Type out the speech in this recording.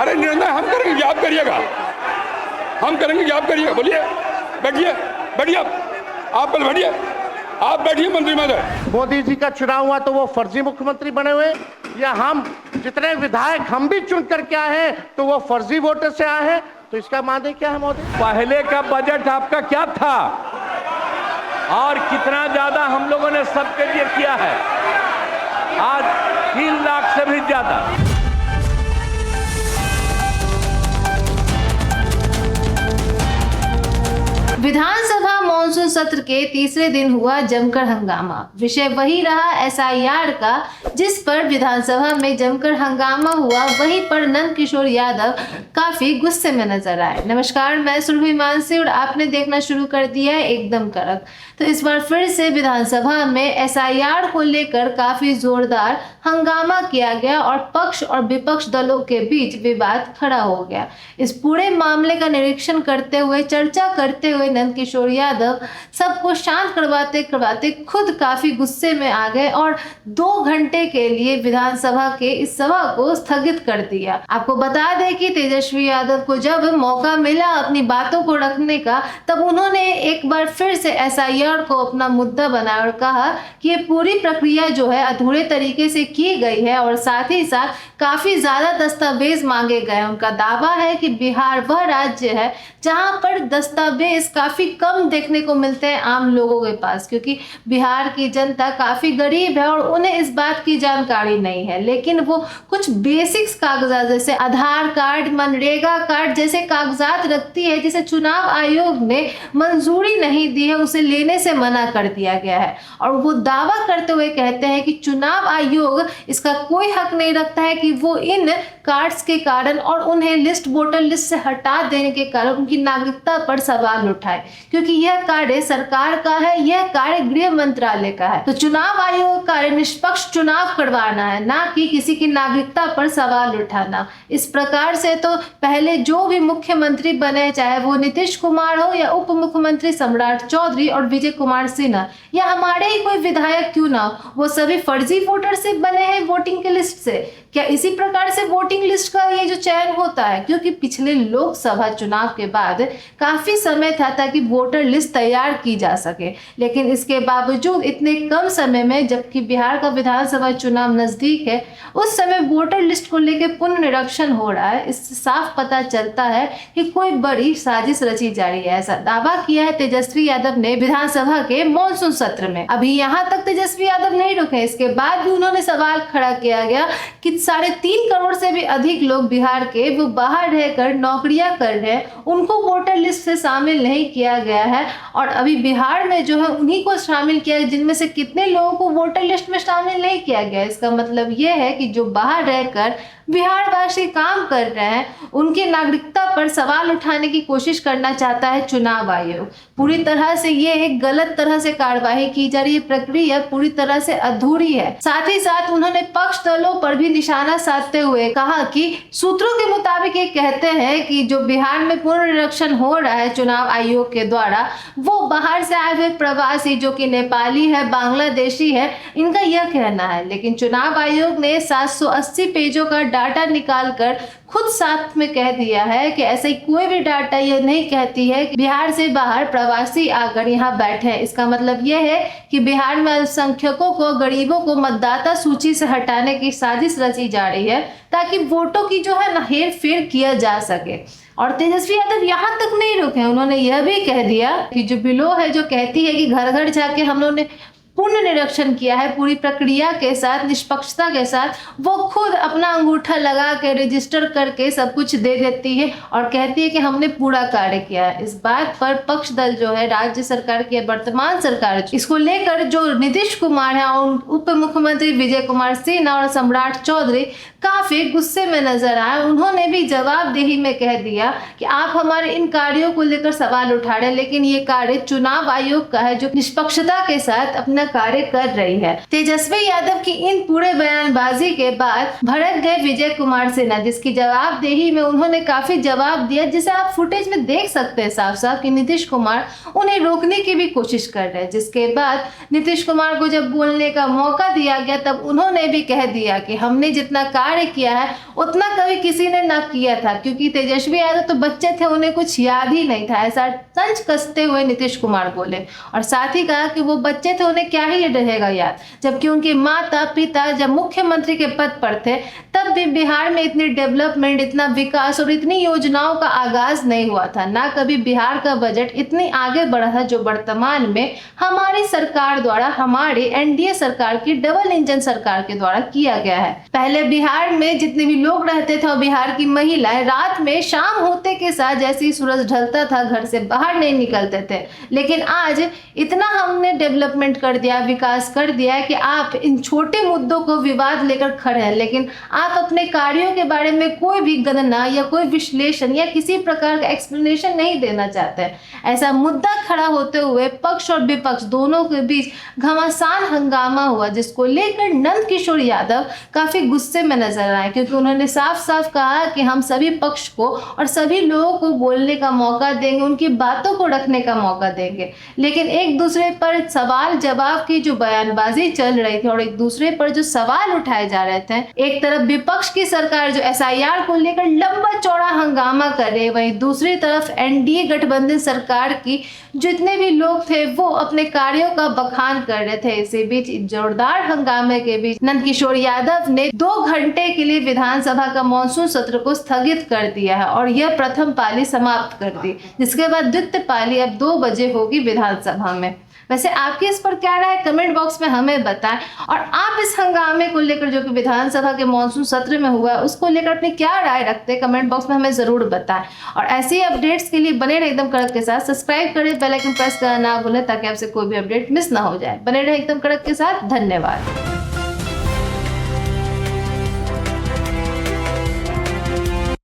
अरे निर्णय हम करेंगे कि आप करिएगा? हम करेंगे कि आप करिएगा? बोलिए, बैठिए, बैठिए, आप पहले बैठिए, आप बैठिए मंत्री महोदय। मोदी जी का चुनाव हुआ तो वो फर्जी मुख्यमंत्री बने हुए, या हम जितने विधायक हम भी चुन करके आए हैं तो वो फर्जी वोटर से आए हैं? तो इसका माने क्या है मोदी? पहले का बजट आपका क्या था और कितना ज्यादा हम लोगों ने सबके लिए किया है? आज 3 लाख से भी ज्यादा। विधानसभा मॉनसून सत्र के तीसरे दिन हुआ जमकर हंगामा। विषय वही रहा एसआईआर का, जिस पर विधानसभा में जमकर हंगामा हुआ। वहीं पर नंद किशोर यादव काफी गुस्से में नजर आए। नमस्कार, मैं सुरभि मानसी और आपने देखना शुरू कर दिया है एकदम कड़क। तो इस बार फिर से विधानसभा में एसआईआर को लेकर काफी जोरदार हंगामा किया गया और पक्ष और विपक्ष दलों के बीच विवाद खड़ा हो गया। इस पूरे मामले का निरीक्षण करते हुए, चर्चा करते हुए नंद किशोर यादव सबको शांत करवाते करवाते खुद काफी गुस्से में आ गए और 2 घंटे के लिए विधानसभा के इस सभा को स्थगित कर दिया। आपको बता दें कि तेजस्वी यादव को जब मौका मिला अपनी बातों को रखने का, तब उन्होंने एक बार फिर से एसआईआर को अपना मुद्दा बनाया और कहा कि ये पूरी प्रक्रिया जो है अधूरे तरीके से की गई है और साथ ही साथ काफी ज्यादा दस्तावेज मांगे गए। उनका दावा है कि बिहार वह राज्य है जहां पर दस्तावेज काफी कम देखने को मिलते हैं आम लोगों के पास, क्योंकि बिहार की जनता काफी गरीब है और उन्हें इस बात की जानकारी नहीं है। लेकिन वो कुछ बेसिक्स कागजात जैसे आधार कार्ड, मनरेगा कार्ड जैसे कागजात रखती है, जिसे चुनाव आयोग ने मंजूरी नहीं दी है, उसे लेने से मना कर दिया गया है। और वो दावा करते हुए कहते हैं कि चुनाव आयोग इसका कोई हक नहीं रखता है कि वो इन कार्ड्स के कारण और उन्हें वोटर लिस्ट से हटा देने के कारण उनकी नागरिकता पर सवाल उठाए, क्योंकि यह कार्य सरकार का है, यह कार्य गृह मंत्रालय का है। तो चुनाव आयोग का कार्य निष्पक्ष चुनाव करवाना है, ना कि किसी की नागरिकता पर सवाल उठाना। इस प्रकार से तो पहले जो भी मुख्यमंत्री बने, चाहे वो नीतीश कुमार हो या उप मुख्यमंत्री सम्राट चौधरी और विजय कुमार सिन्हा या हमारे ही कोई विधायक क्यों ना हो, वो सभी फर्जी वोटर से बने हैं वोटिंग के लिस्ट से। क्या इसी प्रकार से वोटिंग लिस्ट का ये जो चयन होता है? क्योंकि पिछले लोकसभा चुनाव के बाद काफी समय था ताकि वोटर लिस्ट तैयार की जा सके, लेकिन इसके बावजूद इतने कम समय में, जबकि बिहार का विधानसभा चुनाव नजदीक है, उस समय वोटर लिस्ट को लेकर पुनर्निरीक्षण हो रहा है। इससे साफ पता चलता है कि कोई बड़ी साजिश रची जा रही है। ऐसा दावा किया है तेजस्वी यादव ने विधानसभा के मॉनसून सत्र में। अभी यहाँ तक तेजस्वी यादव नहीं रुके, इसके बाद भी उन्होंने सवाल खड़ा किया गया कि 3.5 करोड़ से भी अधिक लोग बिहार के वो बाहर रहकर नौकरियां कर रहे हैं, उनको वोटर लिस्ट से शामिल नहीं किया गया है। और अभी बिहार में जो है उन्हीं को शामिल किया गया, जिनमें से कितने लोगों को वोटर लिस्ट में शामिल नहीं किया गया। इसका मतलब ये है कि जो बाहर रहकर बिहारवासी काम कर रहे हैं, उनकी नागरिकता पर सवाल उठाने की कोशिश करना चाहता है चुनाव आयोग। पूरी तरह से ये एक गलत तरह से कार्यवाही की जा रही है, प्रक्रिया पूरी तरह से अधूरी है। साथ ही साथ उन्होंने पक्ष दलों पर भी निशाना साधते हुए कहा कि सूत्रों के मुताबिक ये कहते हैं कि जो बिहार में पुनर्निरीक्षण हो रहा है चुनाव आयोग के द्वारा, वो बाहर से आए हुए प्रवासी जो कि नेपाली है, बांग्लादेशी है, इनका यह कहना है। लेकिन चुनाव आयोग ने 780 पेजों का डाटा निकालकर खुद साथ में कह दिया है कि ऐसे कोई भी डाटा ये नहीं कहती है कि बिहार से बाहर प्रवासी आकर यहाँ बैठे हैं। इसका मतलब ये है कि बिहार में अल्पसंख्यकों को, गरीबों को मतदाता सूची से हटाने की साजिश रची जा रही है ताकि वोटों की जो है ना हेर फेर किया जा सके। और तेजस्वी यादव यहाँ तक नहीं रुके, उन्होंने यह भी कह दिया कि जो बिलो है जो कहती है कि घर घर जाके हम लोगों ने पुनर्निरीक्षण किया है पूरी प्रक्रिया के साथ, निष्पक्षता के साथ, वो खुद अपना अंगूठा लगा के रजिस्टर करके सब कुछ दे देती है और कहती है कि हमने पूरा कार्य किया है। इस बात पर पक्ष दल जो है, राज्य सरकार की वर्तमान सरकार, इसको लेकर जो नीतीश कुमार है और उप मुख्यमंत्री विजय कुमार सिन्हा और सम्राट चौधरी काफी गुस्से में नजर आए। उन्होंने भी जवाबदेही में कह दिया कि आप हमारे इन कार्यों को लेकर सवाल उठा रहे हैं, लेकिन ये कार्य चुनाव आयोग का है जो निष्पक्षता के साथ अपना कार्य कर रही है। तेजस्वी यादव की इन पूरे बयानबाजी के बाद भड़क गए विजय कुमार सिन्हा, जिसकी जवाबदेही में उन्होंने काफी जवाब दिया, जिसे आप फुटेज में देख सकते हैं साफ साफ कि नीतीश कुमार उन्हें रोकने की भी कोशिश कर रहे हैं। जिसके बाद नीतीश कुमार को जब बोलने का मौका दिया गया, तब उन्होंने भी कह दिया कि हमने जितना कार्य कार्य किया है उतना कभी किसी ने ना किया था, क्योंकि तेजस्वी यादव तो बच्चे थे, उन्हें कुछ याद ही नहीं था, ऐसा तंज कसते हुए नीतीश कुमार बोले। और साथ ही कहा कि वो बच्चे थे, उन्हें क्या ही रहेगा याद, जबकि उनके माता पिता जब मुख्यमंत्री के पद पर थे तब भी बिहार में इतनी डेवलपमेंट, इतना विकास और इतनी योजनाओं का आगाज नहीं हुआ था। ना कभी बिहार का बजट इतनी आगे बढ़ा था जो वर्तमान में हमारी सरकार द्वारा, हमारे एनडीए सरकार की डबल इंजन सरकार के द्वारा किया गया है। पहले बिहार में जितने भी लोग रहते थे और बिहार की महिलाएं रात में शाम होते के साथ जैसे ही सूरज ढलता था घर से बाहर नहीं निकलते थे, लेकिन आज इतना हमने डेवलपमेंट कर दिया, विकास कर दिया है कि आप इन छोटे मुद्दों को विवाद लेकर खड़े हैं, लेकिन आप अपने कार्यों के बारे में कोई भी गणना या कोई विश्लेषण या किसी प्रकार का एक्सप्लेनेशन नहीं देना चाहते। ऐसा मुद्दा खड़ा होते हुए पक्ष और विपक्ष दोनों के बीच घमासान हंगामा हुआ, जिसको लेकर नंद किशोर यादव काफी गुस्से में नजर आए, क्योंकि उन्होंने साफ साफ कहा कि हम सभी पक्ष को और सभी लोगों को बोलने का मौका देंगे, उनकी बातों को रखने का मौका देंगे। लेकिन एक दूसरे पर सवाल जवाब की जो बयानबाजी चल रही थी और एक दूसरे पर जो सवाल उठाए जा रहे थे, एक तरफ विपक्ष की सरकार जो एसआईआर को लेकर लंबा चौड़ा हंगामा कर रही है, वहीं दूसरी तरफ एनडीए गठबंधन सरकार की जितने भी लोग थे वो अपने कार्यों का बखान कर रहे थे। इसी बीच जोरदार हंगामे के बीच नंद किशोर यादव ने 2 घंटे के लिए विधानसभा का मॉनसून सत्र को स्थगित कर दिया है और यह प्रथम पाली समाप्त कर दी, जिसके बाद द्वितीय पाली अब 2 बजे होगी विधानसभा में। वैसे आपकी इस पर क्या राय, कमेंट बॉक्स में हमें बताएं, और आप इस हंगामे को लेकर जो कि विधानसभा के मॉनसून सत्र में हुआ है उसको लेकर अपनी क्या राय रखते हैं, कमेंट बॉक्स में हमें जरूर बताएं। और ऐसे ही अपडेट्स के लिए बने रहे एकदम कड़क के साथ, सब्सक्राइब करें, बेल आइकन प्रेस करना ना भूलें ताकि आपसे कोई भी अपडेट मिस ना हो जाए। बने रहे एकदम कड़क के साथ। धन्यवाद।